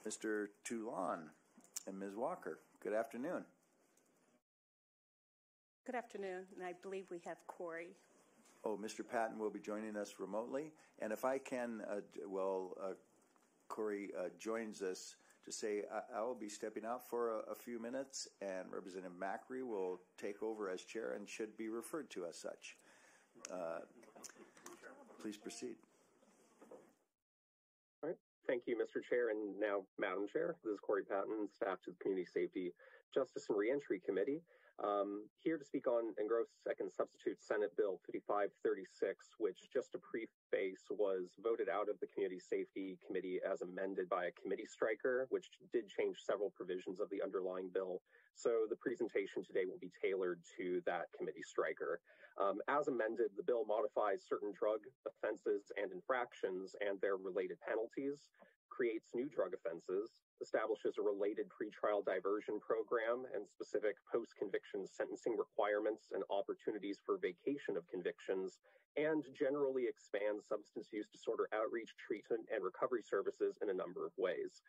Mr. Toulon and Ms. Walker. Good afternoon. Good afternoon, and I believe we have Corey. Oh, Mr. Patton will be joining us remotely. And if I can, Corey joins us to say I will be stepping out for a few minutes, and Representative Macri will take over as chair and should be referred to as such. Please proceed. All right. Thank you, Mr. Chair, and now Madam Chair. This is Corey Patton, staff to the Community Safety, Justice, and Reentry Committee. Here to speak on and gross second substitute Senate Bill 5536, which, just to preface, was voted out of the Community Safety Committee as amended by a committee striker, which did change several provisions of the underlying bill. So the presentation today will be tailored to that committee striker. As amended, the bill modifies certain drug offenses and infractions and their related penalties, creates new drug offenses, establishes a related pretrial diversion program and specific post-conviction sentencing requirements and opportunities for vacation of convictions, and generally expands substance use disorder outreach, treatment, and recovery services in a number of ways.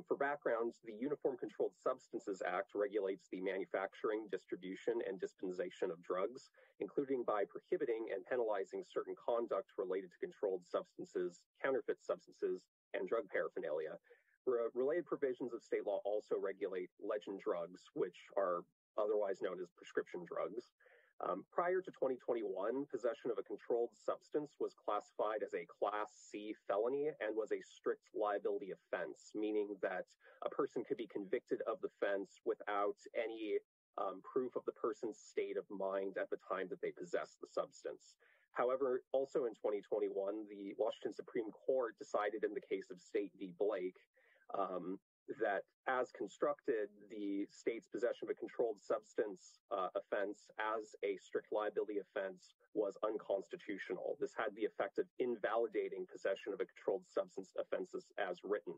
For background, the Uniform Controlled Substances Act regulates the manufacturing, distribution, and dispensation of drugs, including by prohibiting and penalizing certain conduct related to controlled substances, counterfeit substances, and drug paraphernalia. Related provisions of state law also regulate legend drugs, which are otherwise known as prescription drugs. Prior to 2021, possession of a controlled substance was classified as a Class C felony and was a strict liability offense, meaning that a person could be convicted of the offense without any proof of the person's state of mind at the time that they possessed the substance. However, also in 2021, the Washington Supreme Court decided in the case of State v. Blake that as constructed, the state's possession of a controlled substance offense as a strict liability offense was unconstitutional. This had the effect of invalidating possession of a controlled substance offenses as written.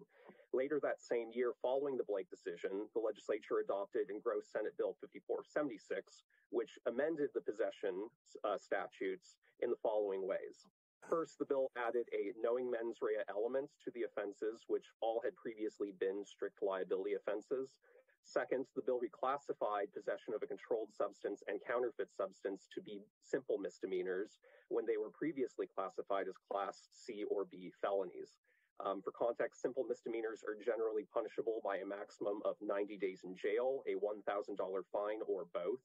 Later that same year, following the Blake decision, the legislature adopted engrossed Senate Bill 5476, which amended the possession statutes in the following ways. First, the bill added a knowing mens rea element to the offenses, which all had previously been strict liability offenses. Second, the bill reclassified possession of a controlled substance and counterfeit substance to be simple misdemeanors when they were previously classified as Class C or B felonies. For context, simple misdemeanors are generally punishable by a maximum of 90 days in jail, a $1,000 fine, or both.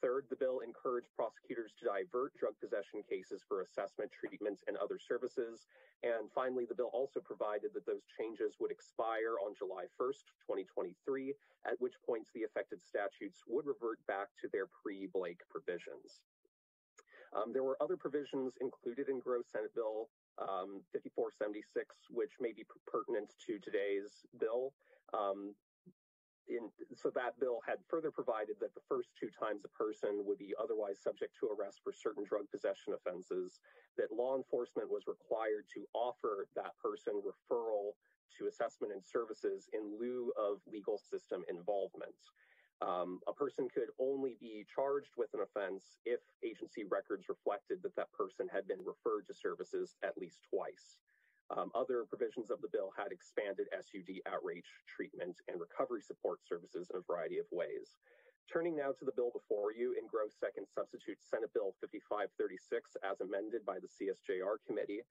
Third, the bill encouraged prosecutors to divert drug possession cases for assessment, treatment, and other services. And finally, the bill also provided that those changes would expire on July 1st, 2023, at which points the affected statutes would revert back to their pre-Blake provisions. There were other provisions included in gross Senate Bill 5476, which may be pertinent to today's bill. So that bill had further provided that the first two times a person would be otherwise subject to arrest for certain drug possession offenses, that law enforcement was required to offer that person referral to assessment and services in lieu of legal system involvement. A person could only be charged with an offense if agency records reflected that that person had been referred to services at least twice. Other provisions of the bill had expanded SUD outreach, treatment, and recovery support services in a variety of ways. Turning now to the bill before you, in gross second substitute Senate Bill 5536 as amended by the CSJR committee,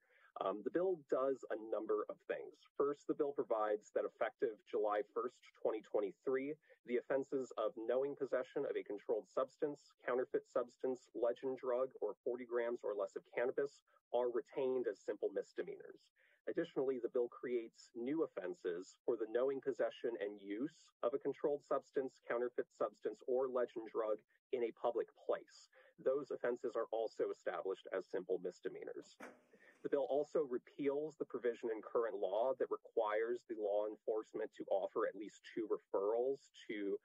the bill does a number of things. First, the bill provides that effective July 1st, 2023, the offenses of knowing possession of a controlled substance, counterfeit substance, legend drug, or 40 grams or less of cannabis are retained as simple misdemeanors. Additionally, the bill creates new offenses for the knowing possession and use of a controlled substance, counterfeit substance, or legend drug in a public place. Those offenses are also established as simple misdemeanors. The bill also repeals the provision in current law that requires the law enforcement to offer at least 2 referrals to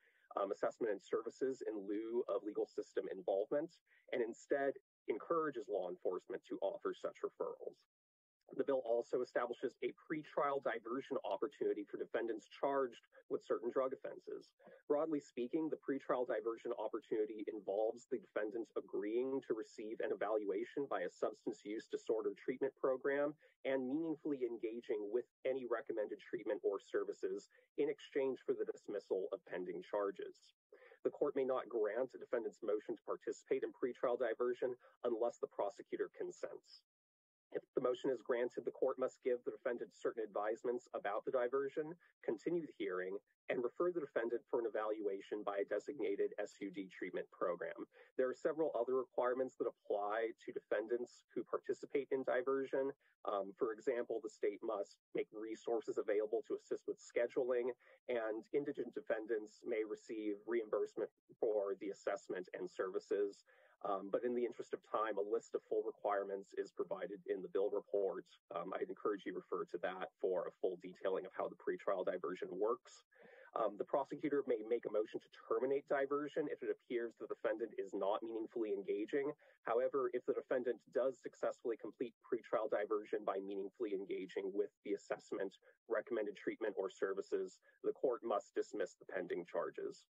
assessment and services in lieu of legal system involvement, and instead encourages law enforcement to offer such referrals. The bill also establishes a pretrial diversion opportunity for defendants charged with certain drug offenses. Broadly speaking, the pretrial diversion opportunity involves the defendant agreeing to receive an evaluation by a substance use disorder treatment program and meaningfully engaging with any recommended treatment or services in exchange for the dismissal of pending charges. The court may not grant a defendant's motion to participate in pretrial diversion unless the prosecutor consents. If the motion is granted, the court must give the defendant certain advisements about the diversion, continue the hearing, and refer the defendant for an evaluation by a designated SUD treatment program. There are several other requirements that apply to defendants who participate in diversion. For example, the state must make resources available to assist with scheduling, and indigent defendants may receive reimbursement for the assessment and services. But in the interest of time, a list of full requirements is provided in the bill report. I'd encourage you to refer to that for a full detailing of how the pretrial diversion works. The prosecutor may make a motion to terminate diversion if it appears the defendant is not meaningfully engaging. However, if the defendant does successfully complete pretrial diversion by meaningfully engaging with the assessment, recommended treatment, or services, the court must dismiss the pending charges.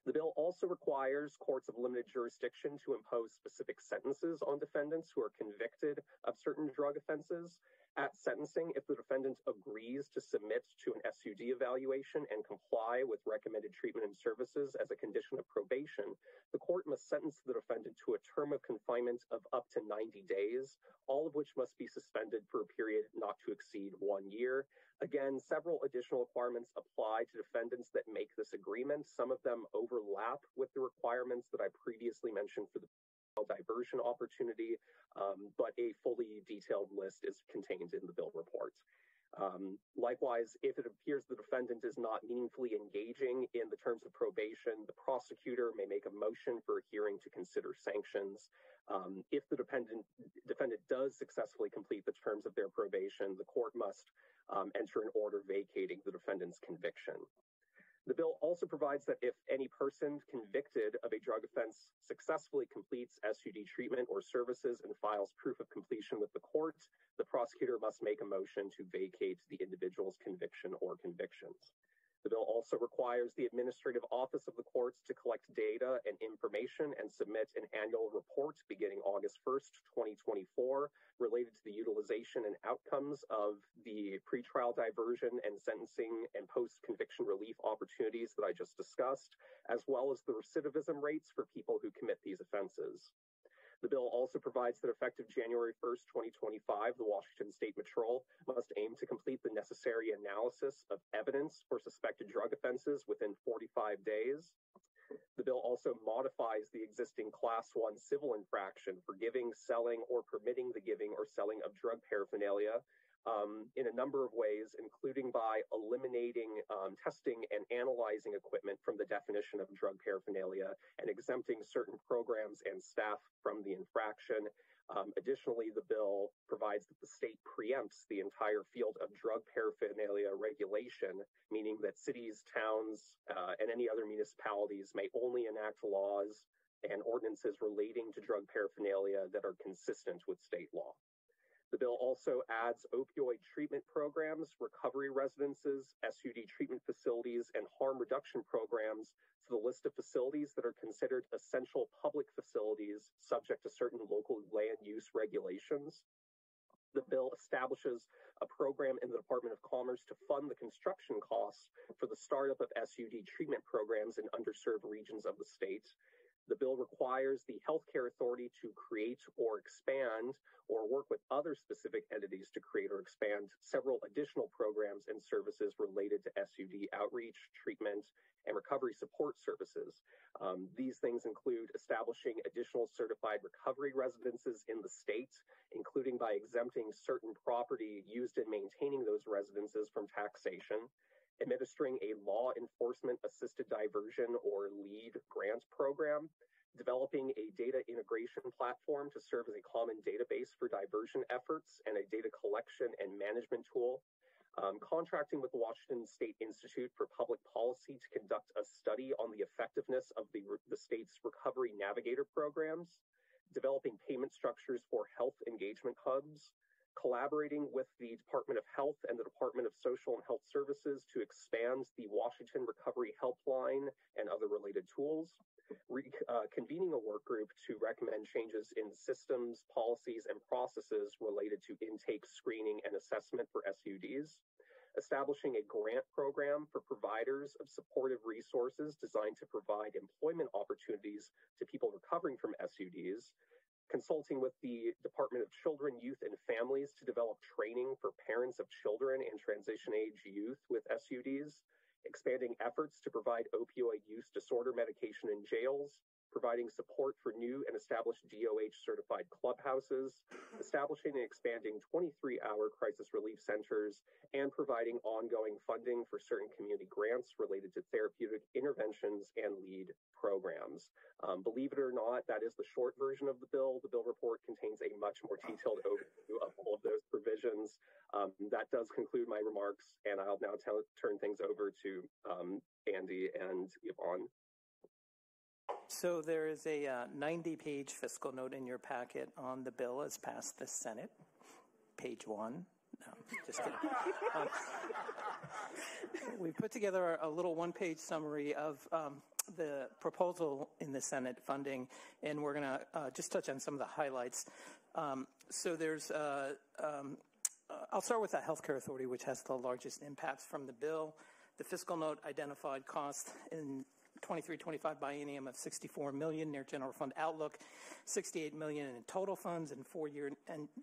The bill also requires courts of limited jurisdiction to impose specific sentences on defendants who are convicted of certain drug offenses. At sentencing, if the defendant agrees to submit to an SUD evaluation and comply with recommended treatment and services as a condition of probation, the court must sentence the defendant to a term of confinement of up to 90 days, all of which must be suspended for a period not to exceed 1 year. Again, several additional requirements apply to defendants that make this agreement. Some of them overlap with the requirements that I previously mentioned for the diversion opportunity, but a fully detailed list is contained in the bill report. Likewise, if it appears the defendant is not meaningfully engaging in the terms of probation, the prosecutor may make a motion for a hearing to consider sanctions. If the defendant does successfully complete the terms of their probation, the court must enter an order vacating the defendant's conviction. The bill also provides that if any person convicted of a drug offense successfully completes SUD treatment or services and files proof of completion with the court, the prosecutor must make a motion to vacate the individual's conviction or convictions. The bill also requires the administrative office of the courts to collect data and information and submit an annual report beginning August 1st, 2024, related to the utilization and outcomes of the pretrial diversion and sentencing and post-conviction relief opportunities that I just discussed, as well as the recidivism rates for people who commit these offenses. The bill also provides that effective January 1st, 2025, the Washington State Patrol must aim to complete the necessary analysis of evidence for suspected drug offenses within 45 days. The bill also modifies the existing Class 1 civil infraction for giving, selling, or permitting the giving or selling of drug paraphernalia in a number of ways, including by eliminating testing and analyzing equipment from the definition of drug paraphernalia and exempting certain programs and staff from the infraction. Additionally, the bill provides that the state preempts the entire field of drug paraphernalia regulation, meaning that cities, towns, and any other municipalities may only enact laws and ordinances relating to drug paraphernalia that are consistent with state law. The bill also adds opioid treatment programs, recovery residences, SUD treatment facilities, and harm reduction programs to the list of facilities that are considered essential public facilities subject to certain local land use regulations. The bill establishes a program in the Department of Commerce to fund the construction costs for the startup of SUD treatment programs in underserved regions of the state. The bill requires the healthcare authority to create or expand or work with other specific entities to create or expand several additional programs and services related to SUD outreach, treatment, and recovery support services. These things include establishing additional certified recovery residences in the state, including by exempting certain property used in maintaining those residences from taxation, administering a law enforcement assisted diversion or LEAD grant program, developing a data integration platform to serve as a common database for diversion efforts and a data collection and management tool, contracting with the Washington State Institute for Public Policy to conduct a study on the effectiveness of the state's recovery navigator programs, developing payment structures for health engagement hubs, collaborating with the Department of Health and the Department of Social and Health Services to expand the Washington Recovery Helpline and other related tools, convening a work group to recommend changes in systems, policies, and processes related to intake, screening, and assessment for SUDs, establishing a grant program for providers of supportive resources designed to provide employment opportunities to people recovering from SUDs, consulting with the Department of Children, Youth, and Families to develop training for parents of children and transition-age youth with SUDs, expanding efforts to provide opioid use disorder medication in jails, providing support for new and established DOH-certified clubhouses, establishing and expanding 23-hour crisis relief centers, and providing ongoing funding for certain community grants related to therapeutic interventions and lead programs. Believe it or not, that is the short version of the bill. The bill report contains a much more detailed overview of all of those provisions. That does conclude my remarks, and I'll now turn things over to Andy and Yvonne. So there is a 90-page fiscal note in your packet on the bill as passed the Senate. Page 1. No, just kidding. We put together a little one-page summary of the proposal in the Senate funding, and we're going to just touch on some of the highlights. So there's, I'll start with the Healthcare Authority, which has the largest impacts from the bill. The fiscal note identified costs in 23-25 biennium of $64 million near general fund outlook, $68 million in total funds, and 4-year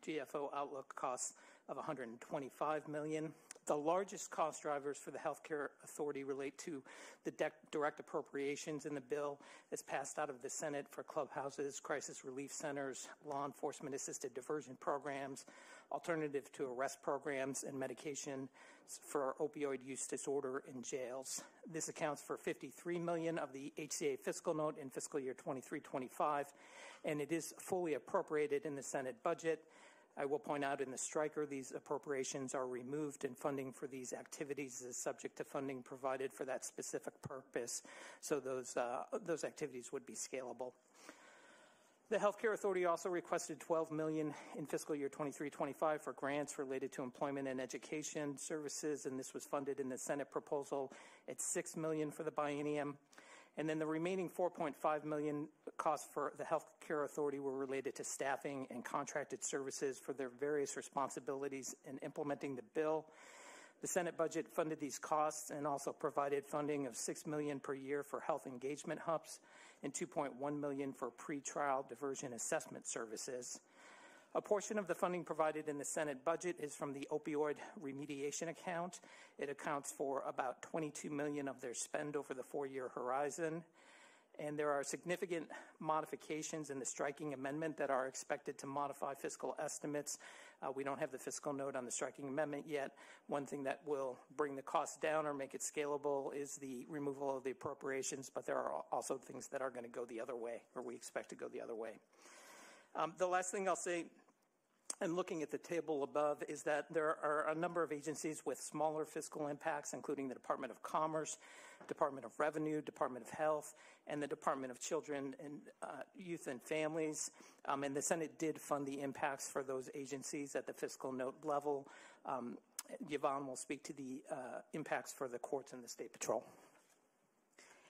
GFO outlook costs of $125 million. The largest cost drivers for the Healthcare Authority relate to the direct appropriations in the bill as passed out of the Senate for clubhouses, crisis relief centers, law enforcement assisted diversion programs, alternative to arrest programs, and medication for opioid use disorder in jails. This accounts for $53 million of the HCA fiscal note in fiscal year 23-25, and it is fully appropriated in the Senate budget. I will point out in the striker, these appropriations are removed, and funding for these activities is subject to funding provided for that specific purpose, so those activities would be scalable. The Healthcare Authority also requested $12 million in fiscal year 23-25 for grants related to employment and education services, and this was funded in the Senate proposal at $6 million for the biennium. And then the remaining $4.5 million costs for the Healthcare Authority were related to staffing and contracted services for their various responsibilities in implementing the bill. The Senate budget funded these costs and also provided funding of $6 million per year for health engagement hubs and $2.1 million for pretrial diversion assessment services. A portion of the funding provided in the Senate budget is from the opioid remediation account. It accounts for about $22 million of their spend over the 4-year horizon. And there are significant modifications in the striking amendment that are expected to modify fiscal estimates. We don't have the fiscal note on the striking amendment yet. One thing that will bring the cost down or make it scalable is the removal of the appropriations, but there are also things that are going to go the other way, or we expect to go the other way. The last thing I'll say, and looking at the table above, is that there are a number of agencies with smaller fiscal impacts, including the Department of Commerce, Department of Revenue, Department of Health, and the Department of Children and Youth and Families. And the Senate did fund the impacts for those agencies at the fiscal note level. Yvonne will speak to the impacts for the courts and the State Patrol.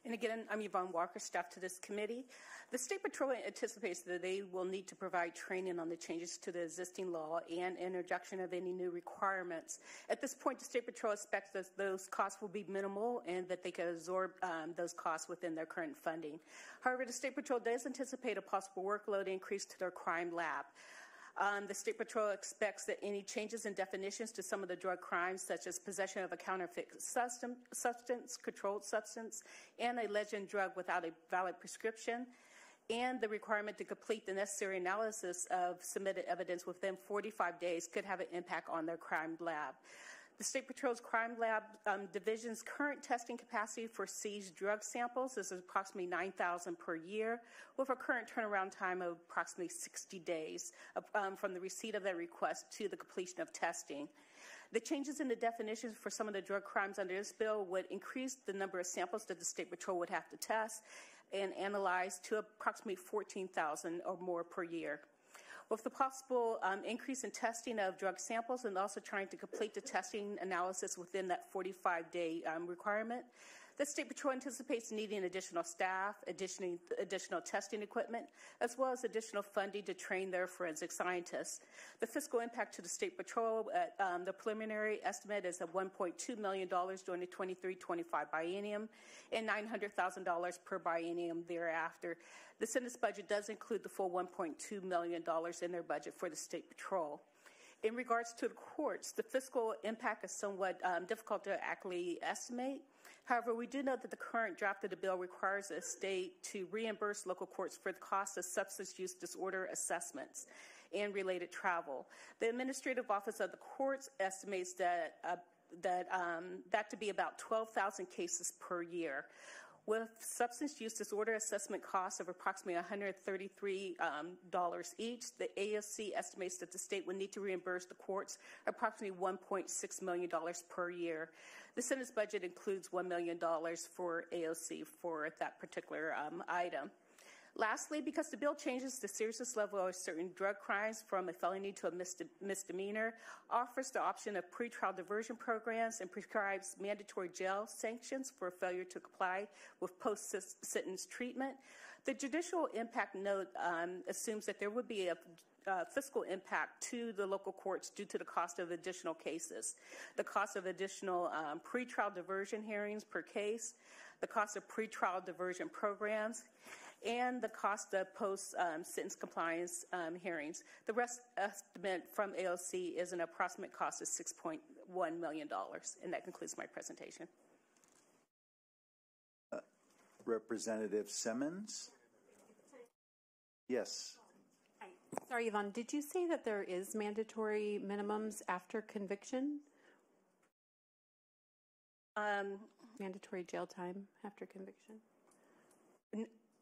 And again, I'm Yvonne Walker, staff to this committee. The State Patrol anticipates that they will need to provide training on the changes to the existing law and introduction of any new requirements. At this point, the State Patrol expects that those costs will be minimal and that they can absorb those costs within their current funding. However, the State Patrol does anticipate a possible workload increase to their crime lab. The State Patrol expects that any changes in definitions to some of the drug crimes, such as possession of a counterfeit substance, controlled substance, and a legend drug without a valid prescription, and the requirement to complete the necessary analysis of submitted evidence within 45 days could have an impact on their crime lab. The State Patrol's Crime Lab Division's current testing capacity for seized drug samples is approximately 9,000 per year, with a current turnaround time of approximately 60 days from the receipt of that request to the completion of testing. The changes in the definitions for some of the drug crimes under this bill would increase the number of samples that the State Patrol would have to test and analyze to approximately 14,000 or more per year. with the possible increase in testing of drug samples and also trying to complete the testing analysis within that 45-day requirement. The State Patrol anticipates needing additional staff, additional testing equipment, as well as additional funding to train their forensic scientists. The fiscal impact to the State Patrol, the preliminary estimate is of $1.2 million during the 23-25 biennium and $900,000 per biennium thereafter. The Senate's budget does include the full $1.2 million in their budget for the State Patrol. In regards to the courts, the fiscal impact is somewhat difficult to accurately estimate. However, we do know that the current draft of the bill requires the state to reimburse local courts for the cost of substance use disorder assessments and related travel. The Administrative Office of the Courts estimates that to be about 12,000 cases per year. With substance use disorder assessment costs of approximately $133 each, the AOC estimates that the state would need to reimburse the courts approximately $1.6 million per year. The Senate's budget includes $1 million for AOC for that particular item. Lastly, because the bill changes the seriousness level of certain drug crimes from a felony to a misdemeanor, offers the option of pretrial diversion programs, and prescribes mandatory jail sanctions for failure to comply with post-sentence treatment, the judicial impact note assumes that there would be a fiscal impact to the local courts due to the cost of additional cases, the cost of additional pretrial diversion hearings per case, the cost of pretrial diversion programs, and the cost of post-sentence compliance hearings. The rest estimate from AOC is an approximate cost of $6.1 million, and that concludes my presentation. Representative Simmons? Yes. Hi. Sorry, Yvonne, did you say that there is mandatory minimums after conviction? Mandatory jail time after conviction?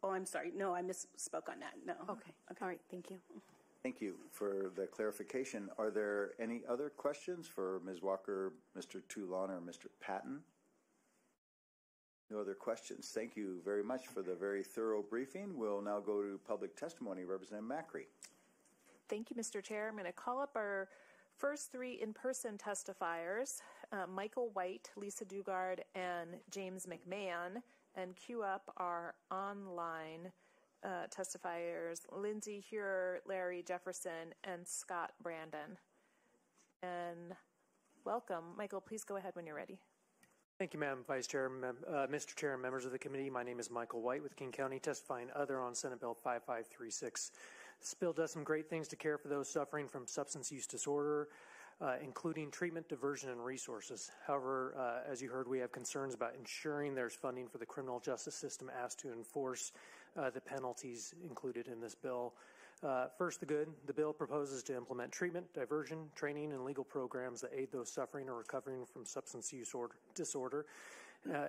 Oh, I'm sorry. No, I misspoke on that. No. Okay. All right. Thank you. Thank you for the clarification. Are there any other questions for Ms. Walker, Mr. Toulon, or Mr. Patton? No other questions. Thank you very much for the very thorough briefing. We'll now go to public testimony. Representative Macri. Thank you, Mr. Chair. I'm going to call up our first three in-person testifiers, Michael White, Lisa Dugard, and James McMahon, and queue up our online testifiers, Lindsay Hurer, Larry Jefferson, and Scott Brandon. And welcome. Michael, please go ahead when you're ready. Thank you, Madam Vice Chair, Mr. Chair, and members of the committee. My name is Michael White with King County, testifying other on Senate Bill 5536. This bill does some great things to care for those suffering from substance use disorder, including treatment, diversion, and resources. However, as you heard, we have concerns about ensuring there's funding for the criminal justice system asked to enforce the penalties included in this bill. First, the good. The bill proposes to implement treatment, diversion, training, and legal programs that aid those suffering or recovering from substance use disorder,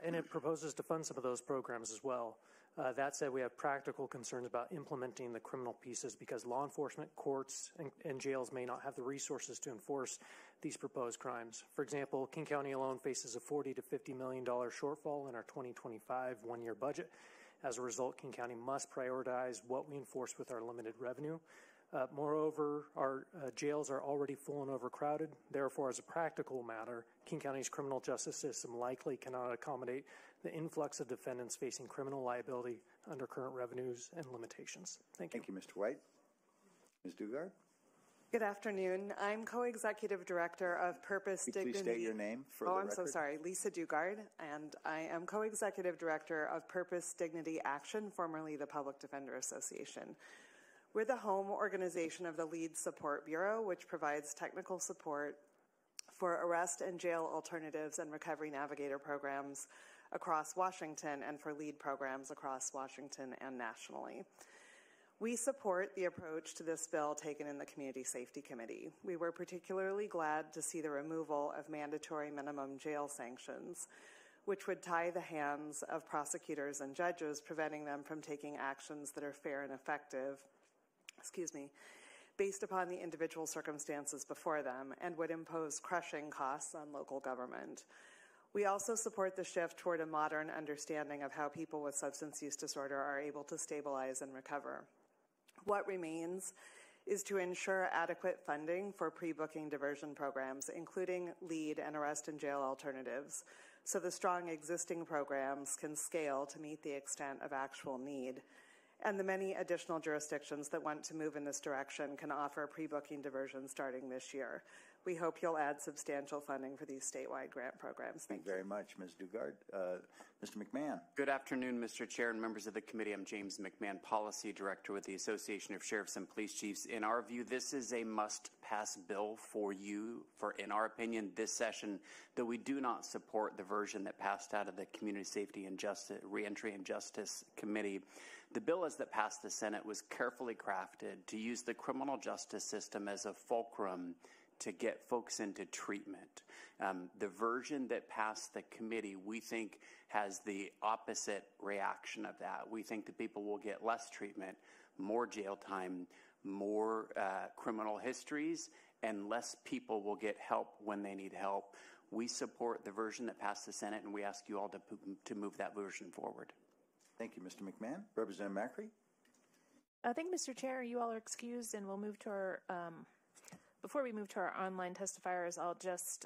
and it proposes to fund some of those programs as well. That said, we have practical concerns about implementing the criminal pieces because law enforcement, courts, and jails may not have the resources to enforce these proposed crimes. For example, King County alone faces a $40 to $50 million shortfall in our 2025 one-year budget. As a result, King County must prioritize what we enforce with our limited revenue. Moreover, our jails are already full and overcrowded. Therefore, as a practical matter, King County's criminal justice system likely cannot accommodate the influx of defendants facing criminal liability under current revenues and limitations. Thank you. Thank you, Mr. White. Ms. Dugard? Good afternoon. I'm Co-Executive Director of Purpose Dignity. Please state your name for the record. I'm so sorry. Lisa Dugard, and I am Co-Executive Director of Purpose Dignity Action, formerly the Public Defender Association. We're the home organization of the LEAD Support Bureau, which provides technical support for arrest and jail alternatives and recovery navigator programs across Washington and for LEAD programs across Washington and nationally. We support the approach to this bill taken in the Community Safety Committee. We were particularly glad to see the removal of mandatory minimum jail sanctions, which would tie the hands of prosecutors and judges, preventing them from taking actions that are fair and effective, based upon the individual circumstances before them, and would impose crushing costs on local government. We also support the shift toward a modern understanding of how people with substance use disorder are able to stabilize and recover. What remains is to ensure adequate funding for pre-booking diversion programs, including lead and arrest and jail alternatives, so the strong existing programs can scale to meet the extent of actual need. And the many additional jurisdictions that want to move in this direction can offer pre-booking diversion starting this year. We hope you'll add substantial funding for these statewide grant programs. Thank you very much, Ms. Dugard. Mr. McMahon. Good afternoon, Mr. Chair and members of the committee. I'm James McMahon, Policy Director with the Association of Sheriffs and Police Chiefs. In our view, this is a must-pass bill for you, in our opinion, this session, though we do not support the version that passed out of the Community Safety and Justice, Reentry and Justice Committee. The bill as that passed the Senate was carefully crafted to use the criminal justice system as a fulcrum to get folks into treatment. The version that passed the committee, we think, has the opposite reaction of that. We think that people will get less treatment, more jail time, more criminal histories, and less people will get help when they need help. We support the version that passed the Senate, and we ask you all to move that version forward. Thank you, Mr. McMahon. Representative Macri? Thank you, Mr. Chair. You all are excused, and we'll move to our before we move to our online testifiers, I'll just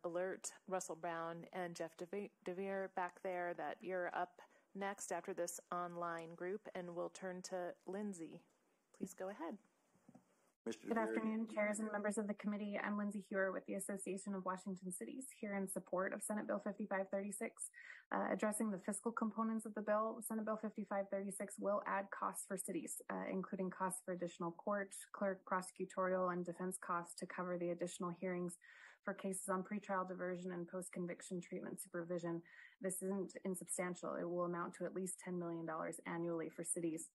alert Russell Brown and Jeff DeVere back there that you're up next after this online group, and we'll turn to Lindsay. Please go ahead. Good afternoon, chairs and members of the committee. I'm Lindsay Hewer with the Association of Washington Cities, here in support of Senate Bill 5536. Addressing the fiscal components of the bill, Senate Bill 5536 will add costs for cities, including costs for additional court, clerk, prosecutorial, and defense costs to cover the additional hearings for cases on pretrial diversion and post-conviction treatment supervision. This isn't insubstantial. It will amount to at least $10 million annually for cities.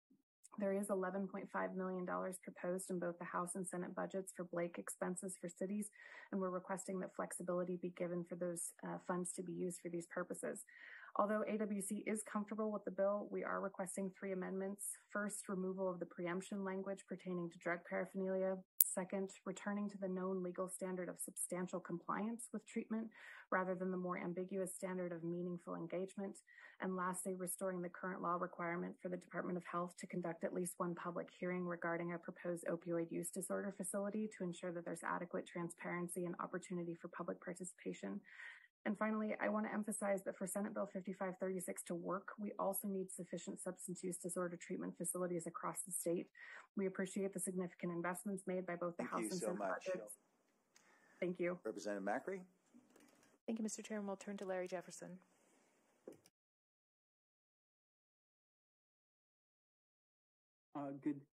There is $11.5 million proposed in both the House and Senate budgets for Blake expenses for cities, and we're requesting that flexibility be given for those funds to be used for these purposes. Although AWC is comfortable with the bill, we are requesting 3 amendments. First, removal of the preemption language pertaining to drug paraphernalia. Second, returning to the known legal standard of substantial compliance with treatment rather than the more ambiguous standard of meaningful engagement. And lastly, restoring the current law requirement for the Department of Health to conduct at least one public hearing regarding our proposed opioid use disorder facility to ensure that there's adequate transparency and opportunity for public participation. And finally, I want to emphasize that for Senate Bill 5536 to work, we also need sufficient substance use disorder treatment facilities across the state. We appreciate the significant investments made by both the House and Senate budgets. Thank you. Representative Macri? Thank you, Mr. Chair, and we'll turn to Larry Jefferson.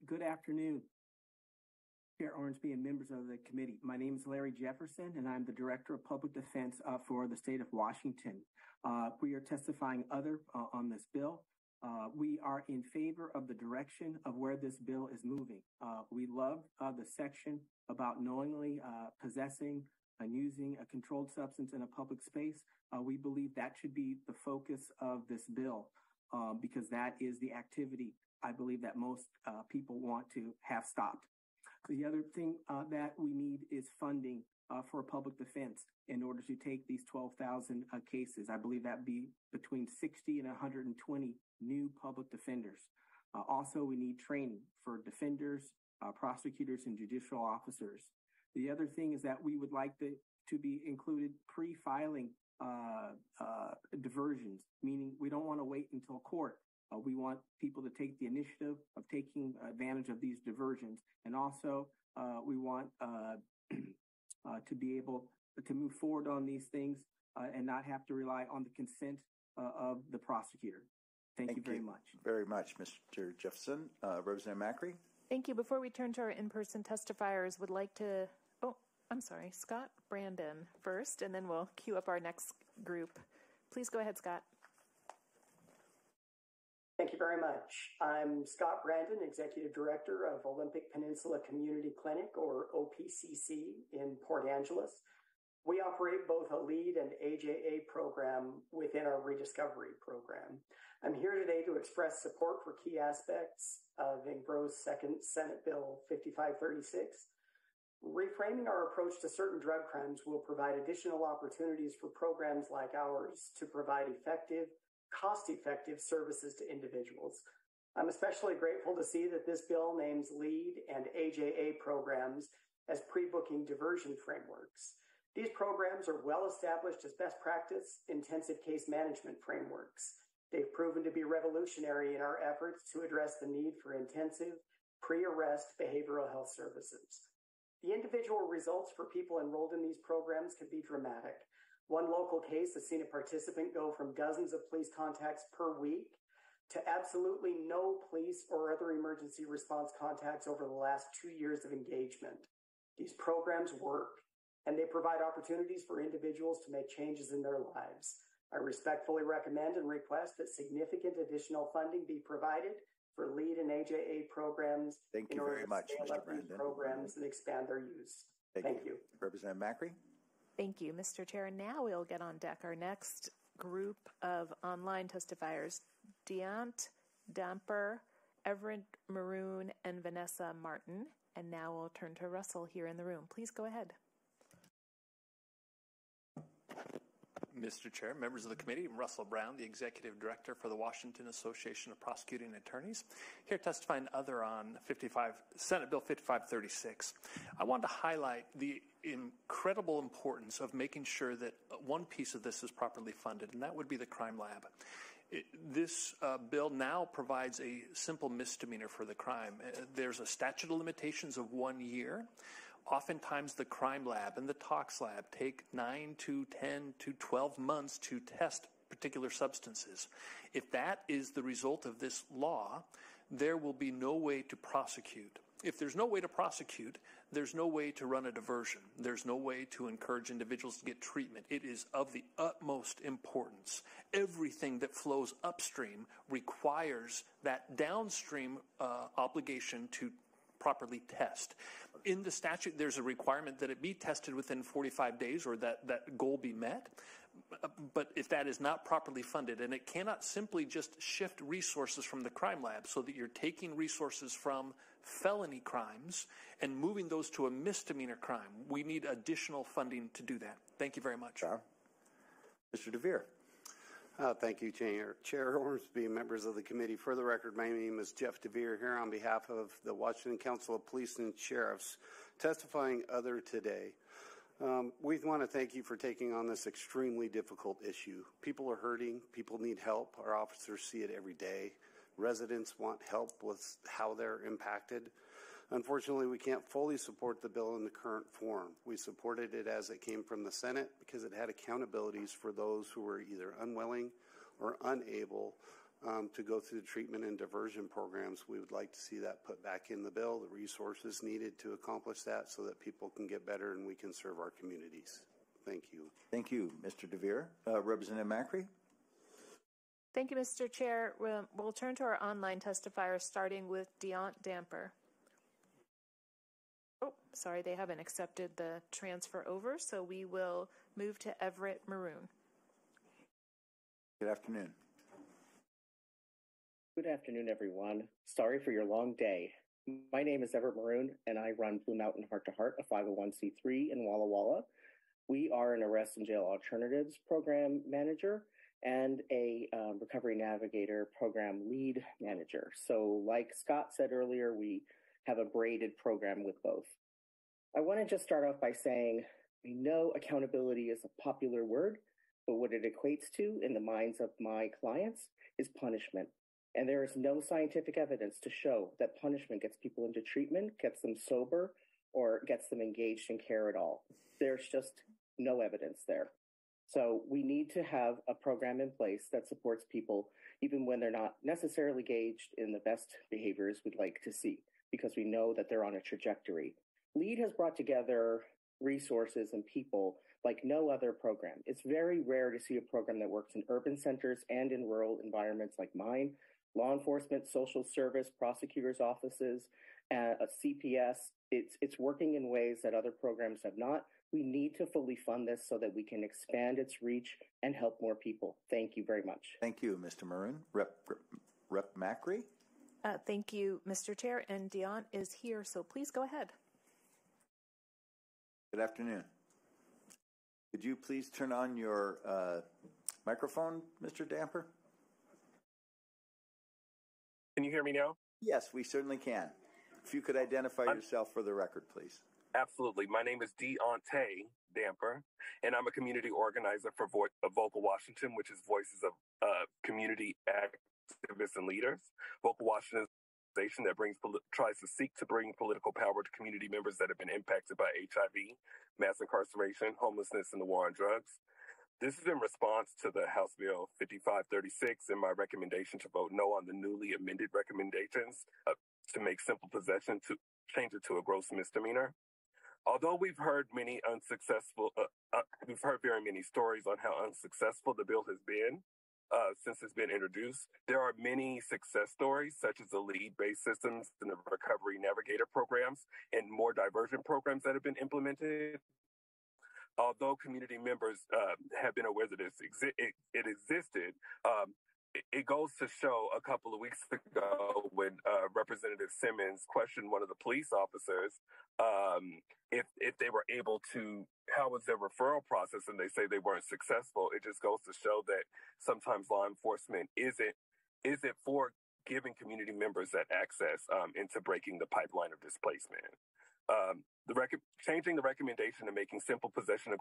Good afternoon, Chair Ormsby and members of the committee. My name is Larry Jefferson, and I'm the Director of Public Defense for the state of Washington. We are testifying on this bill. We are in favor of the direction of where this bill is moving. We love the section about knowingly possessing and using a controlled substance in a public space. We believe that should be the focus of this bill because that is the activity I believe that most people want to have stopped. The other thing that we need is funding for public defense in order to take these 12,000 cases. I believe that'd be between 60 and 120 new public defenders. Also, we need training for defenders, prosecutors, and judicial officers. The other thing is that we would like to be included pre-filing diversions, meaning we don't want to wait until court. We want people to take the initiative of taking advantage of these diversions. And also, we want to be able to move forward on these things and not have to rely on the consent of the prosecutor. Thank you very much. Very much, Mr. Jefferson. Representative Macri? Thank you. Before we turn to our in-person testifiers, would like to, Scott Brandon first, and then we'll queue up our next group. Please go ahead, Scott. Thank you very much. I'm Scott Brandon, Executive Director of Olympic Peninsula Community Clinic, or OPCC, in Port Angeles. We operate both a LEAD and AJA program within our rediscovery program. I'm here today to express support for key aspects of Engro's second Senate Bill 5536. Reframing our approach to certain drug crimes will provide additional opportunities for programs like ours to provide effective, cost-effective services to individuals. I'm especially grateful to see that this bill names LEAD and AJA programs as pre-booking diversion frameworks. These programs are well established as best practice intensive case management frameworks. They've proven to be revolutionary in our efforts to address the need for intensive pre-arrest behavioral health services. The individual results for people enrolled in these programs can be dramatic. One local case has seen a participant go from dozens of police contacts per week to absolutely no police or other emergency response contacts over the last 2 years of engagement. These programs work, and they provide opportunities for individuals to make changes in their lives. I respectfully recommend and request that significant additional funding be provided for LEAD and AJA programs. Thank you very much, Mr. Brandon. Programs and expand their use. Thank you. Representative Macri? Thank you, Mr. Chair. Now we'll get on deck our next group of online testifiers, Deont Damper, Everett Maroon, and Vanessa Martin. And now we'll turn to Russell here in the room. Please go ahead. Mr. Chair, members of the committee, I'm Russell Brown, the Executive Director for the Washington Association of Prosecuting Attorneys, here testifying other on Senate Bill 5536. I want to highlight the incredible importance of making sure that one piece of this is properly funded, and that would be the crime lab. This bill now provides a simple misdemeanor for the crime. There's a statute of limitations of 1 year. Oftentimes the crime lab and the tox lab take 9 to 10 to 12 months to test particular substances. If that is the result of this law, there will be no way to prosecute. If there's no way to prosecute, there's no way to run a diversion. There's no way to encourage individuals to get treatment. It is of the utmost importance. Everything that flows upstream requires that downstream obligation to properly test. In the statute, there's a requirement that it be tested within 45 days or that goal be met. But if that is not properly funded, and it cannot simply just shift resources from the crime lab so that you're taking resources from felony crimes and moving those to a misdemeanor crime, we need additional funding to do that. Thank you very much. Mr. DeVere. Thank you, Chair. Chair Ormsby, members of the committee. For the record, my name is Jeff DeVere here on behalf of the Washington Council of Police and Sheriffs, testifying other today. We want to thank you for taking on this extremely difficult issue. People are hurting. People need help. Our officers see it every day. Residents want help with how they're impacted. Unfortunately, we can't fully support the bill in the current form. We supported it as it came from the Senate because it had accountabilities for those who were either unwilling or unable to go through the treatment and diversion programs. We would like to see that put back in the bill, the resources needed to accomplish that so that people can get better and we can serve our communities. Thank you. Thank you, Mr. DeVere. Representative Macri? Thank you, Mr. Chair. We'll turn to our online testifiers, starting with Deont Damper. Oh, sorry, they haven't accepted the transfer over, so we will move to Everett Maroon. Good afternoon. Good afternoon, everyone. Sorry for your long day. My name is Everett Maroon, and I run Blue Mountain Heart to Heart, a 501c3 in Walla Walla. We are an arrest and jail alternatives program manager and a recovery navigator program lead manager. So like Scott said earlier, we have a braided program with both. I want to just start off by saying, I know accountability is a popular word, but what it equates to in the minds of my clients is punishment. And there is no scientific evidence to show that punishment gets people into treatment, gets them sober, or gets them engaged in care at all. There's just no evidence there. So we need to have a program in place that supports people even when they're not necessarily engaged in the best behaviors we'd like to see, because we know that they're on a trajectory. LEAD has brought together resources and people like no other program. It's very rare to see a program that works in urban centers and in rural environments like mine. Law enforcement, social service, prosecutors' offices, a CPS. It's working in ways that other programs have not. We need to fully fund this so that we can expand its reach and help more people. Thank you very much. Thank you, Mr. Maroon. Rep Macri? Thank you, Mr. Chair. And Deont is here, so please go ahead. Good afternoon. Could you please turn on your microphone, Mr. Damper? Can you hear me now? Yes, we certainly can. If you could identify yourself for the record, please. Absolutely. My name is Deontay Damper, and I'm a community organizer for Vocal Washington, which is Voices of Community Activists and Leaders. Vocal Washington is an organization that tries to seek to bring political power to community members that have been impacted by HIV, mass incarceration, homelessness, and the war on drugs. This is in response to the House Bill 5536 and my recommendation to vote no on the newly amended recommendations to make simple possession to change it to a gross misdemeanor. Although we've heard very many stories on how unsuccessful the bill has been since it's been introduced, there are many success stories, such as the lead-based systems and the recovery navigator programs and more diversion programs that have been implemented. Although community members have been aware that it existed, it goes to show a couple of weeks ago when Representative Simmons questioned one of the police officers if they were able to, how was their referral process, and they say they weren't successful. It just goes to show that sometimes law enforcement isn't for giving community members that access into breaking the pipeline of displacement. Changing the recommendation and making simple possession of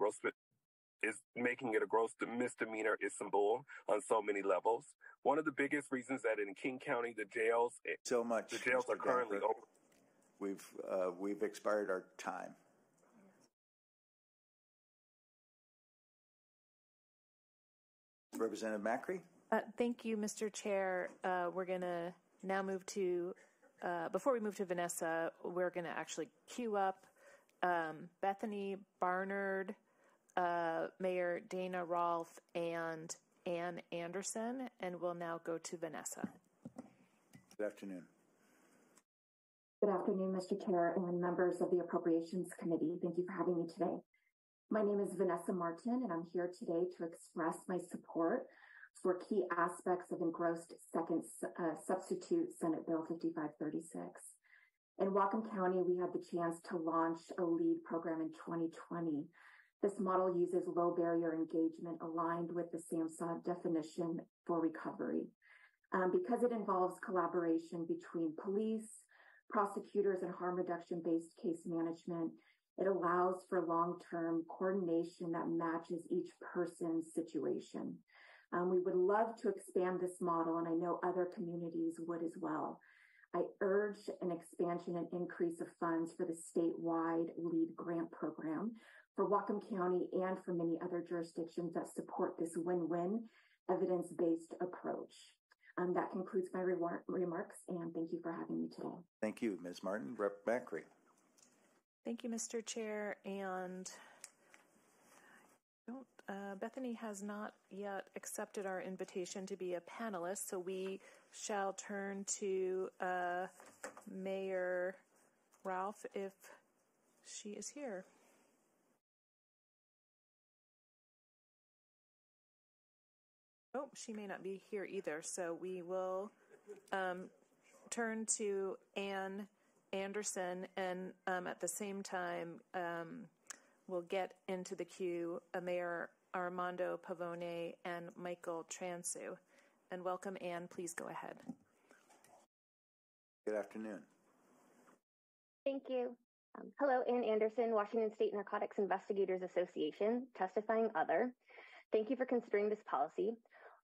making it a gross misdemeanor is symbol on so many levels. One of the biggest reasons that in King County the jails are currently open. We've expired our time. Representative Macri? Thank you, Mr. Chair. We're going to now move to, before we move to Vanessa, we're going to actually queue up Bethany Barnard, Mayor Dana Rolfe, and Ann Anderson, and we'll now go to Vanessa. Good afternoon. Good afternoon, Mr. Chair and members of the Appropriations Committee. Thank you for having me today. My name is Vanessa Martin, and I'm here today to express my support for key aspects of engrossed second substitute Senate Bill 5536. In Whatcom County, we had the chance to launch a LEAD program in 2020. This model uses low barrier engagement aligned with the SAMHSA definition for recovery. Because it involves collaboration between police, prosecutors, and harm reduction-based case management, it allows for long-term coordination that matches each person's situation. We would love to expand this model, and I know other communities would as well. I urge an expansion and increase of funds for the statewide LEAD grant program for Whatcom County and for many other jurisdictions that support this win-win evidence-based approach. That concludes my remarks, and thank you for having me today. Thank you, Ms. Martin. Rep. Macri. Thank you, Mr. Chair. And Bethany has not yet accepted our invitation to be a panelist, so we shall turn to Mayor Rolfe if she is here. Oh, she may not be here either, so we will turn to Ann Anderson, and at the same time, we'll get into the queue Mayor Armando Pavone and Michael Transu. And welcome, Ann. Please go ahead. Good afternoon. Thank you. Hello, Ann Anderson, Washington State Narcotics Investigators Association, testifying other. Thank you for considering this policy.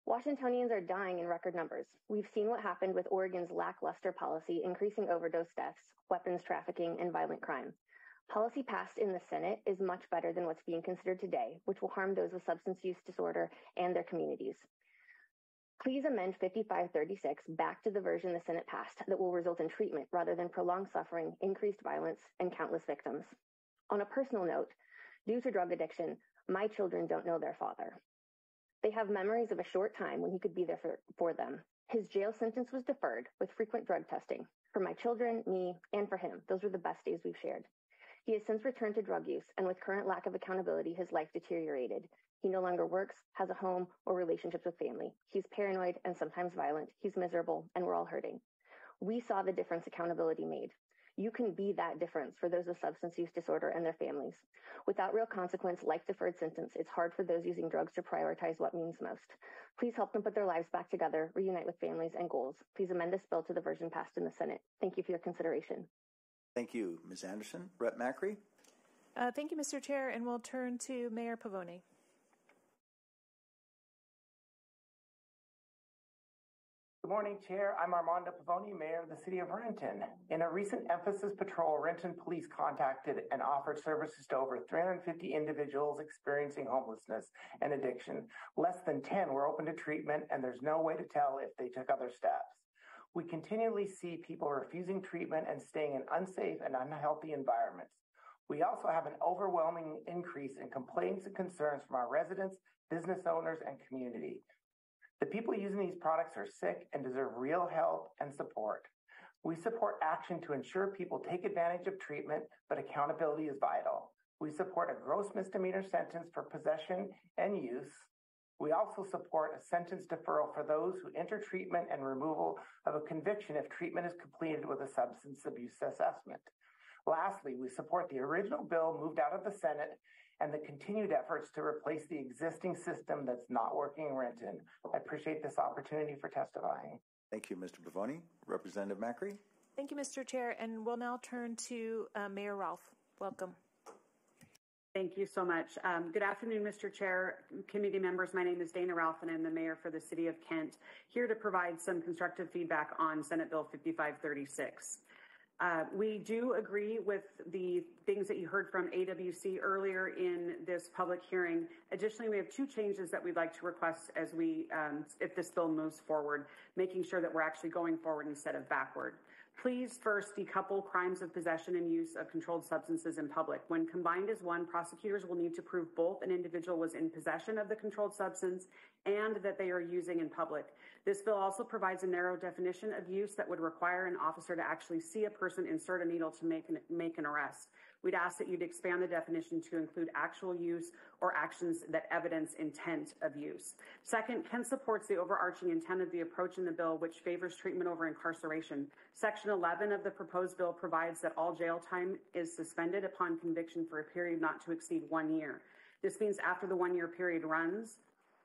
Washingtonians are dying in record numbers. We've seen what happened with Oregon's lackluster policy, increasing overdose deaths, weapons trafficking, and violent crime. Policy passed in the Senate is much better than what's being considered today, which will harm those with substance use disorder and their communities. Please amend 5536 back to the version the Senate passed that will result in treatment rather than prolonged suffering, increased violence, and countless victims. On a personal note, due to drug addiction, my children don't know their father. They have memories of a short time when he could be there for them. His jail sentence was deferred with frequent drug testing. For my children, me, and for him, those were the best days we've shared. He has since returned to drug use, and with current lack of accountability, his life deteriorated. He no longer works, has a home, or relationships with family. He's paranoid and sometimes violent. He's miserable, and we're all hurting. We saw the difference accountability made. You can be that difference for those with substance use disorder and their families. Without real consequence, life-deferred sentence, it's hard for those using drugs to prioritize what means most. Please help them put their lives back together, reunite with families and goals. Please amend this bill to the version passed in the Senate. Thank you for your consideration. Thank you, Ms. Anderson. Rep. Macri? Thank you, Mr. Chair, and we'll turn to Mayor Pavoni. Good morning, Chair. I'm Armando Pavoni, Mayor of the City of Renton. In a recent emphasis patrol, Renton Police contacted and offered services to over 350 individuals experiencing homelessness and addiction. Less than 10 were open to treatment, and there's no way to tell if they took other steps. We continually see people refusing treatment and staying in unsafe and unhealthy environments. We also have an overwhelming increase in complaints and concerns from our residents, business owners, and community. The people using these products are sick and deserve real help and support. We support action to ensure people take advantage of treatment, but accountability is vital. We support a gross misdemeanor sentence for possession and use. We also support a sentence deferral for those who enter treatment and removal of a conviction if treatment is completed with a substance abuse assessment. Lastly, we support the original bill moved out of the Senate and the continued efforts to replace the existing system that's not working in Renton. I appreciate this opportunity for testifying. Thank you, Mr. Pavoni. Representative Macri? Thank you, Mr. Chair, and we'll now turn to Mayor Ralph. Welcome. Thank you so much. Good afternoon, Mr. Chair, committee members. My name is Dana Ralph, and I'm the mayor for the City of Kent, here to provide some constructive feedback on Senate Bill 5536. We do agree with the things that you heard from AWC earlier in this public hearing. Additionally, we have two changes that we'd like to request as if this bill moves forward, making sure that we're actually going forward instead of backward. Please first decouple crimes of possession and use of controlled substances in public. When combined as one, prosecutors will need to prove both an individual was in possession of the controlled substance and that they are using in public. This bill also provides a narrow definition of use that would require an officer to actually see a person insert a needle to make an arrest. We'd ask that you'd expand the definition to include actual use or actions that evidence intent of use. Second, Kent supports the overarching intent of the approach in the bill, which favors treatment over incarceration. Section 11 of the proposed bill provides that all jail time is suspended upon conviction for a period not to exceed 1 year. This means after the 1 year period runs,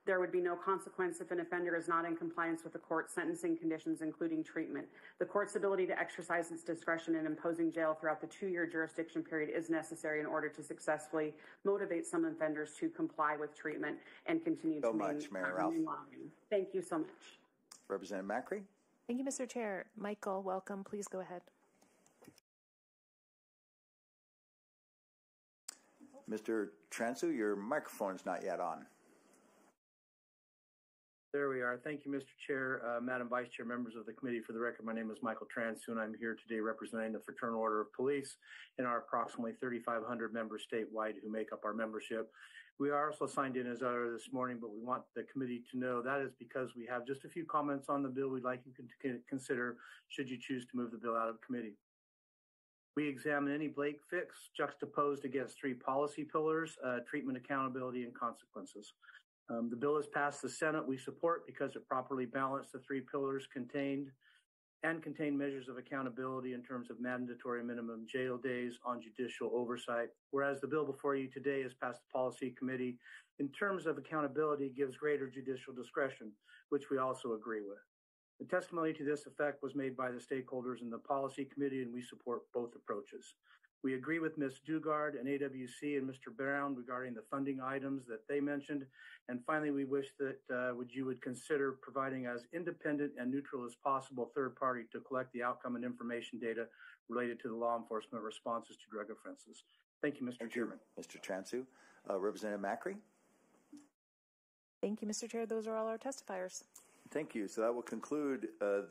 there would be no consequence if an offender is not in compliance with the court's sentencing conditions, including treatment. The court's ability to exercise its discretion in imposing jail throughout the 2 year jurisdiction period is necessary in order to successfully motivate some offenders to comply with treatment and continue to remain lobbying. Thank you so much. Representative Macri? Thank you, Mr. Chair. Michael, welcome. Please go ahead. Mr. Transu, your microphone is not yet on. There we are. Thank you, Mr. Chair, Madam Vice Chair, members of the committee. For the record, my name is Michael Transu, and I'm here today representing the Fraternal Order of Police and our approximately 3,500 members statewide who make up our membership. We are also signed in as other this morning, but we want the committee to know that is because we have just a few comments on the bill we'd like you to consider should you choose to move the bill out of committee. We examine any Blake fix juxtaposed against three policy pillars, treatment, accountability, and consequences. The bill has passed the Senate. We support because it properly balanced the three pillars contained measures of accountability in terms of mandatory minimum jail days on judicial oversight, whereas the bill before you today has passed the policy committee in terms of accountability gives greater judicial discretion, which we also agree with. The testimony to this effect was made by the stakeholders in the policy committee, and we support both approaches. We agree with Ms. Dugard and AWC and Mr. Brown regarding the funding items that they mentioned. And finally, we wish that you would consider providing as independent and neutral as possible third party to collect the outcome and information data related to the law enforcement responses to drug offenses. Thank you, Mr. Chairman. Mr. Transu. Representative Macri? Thank you, Mr. Chair. Those are all our testifiers. Thank you. So that will conclude the